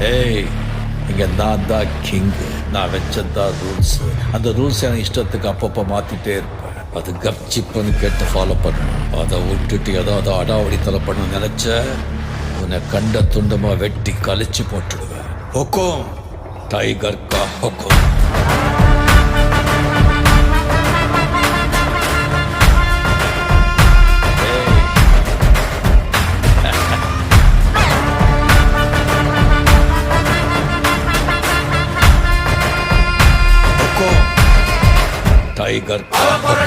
ஏய், இங்க நான் தான் கிங்கு. நான் வச்சதான் ரூல்ஸ். அந்த ரூல்ஸ் எனக்கு இஷ்டத்துக்கு அப்பப்போ மாத்திட்டே இருப்பேன். அது கப்சிப்புன்னு கேட்டு ஃபாலோ பண்ணணும். அதை விட்டுட்டு ஏதாவது அடாவடித்தலை பண்ண நினைச்ச உன்னை கண்ட துண்டமா வெட்டி கழிச்சு போட்டுடுவேன். ஹொக்கும், டைகர் கா ஹொக்கும். टाइगर का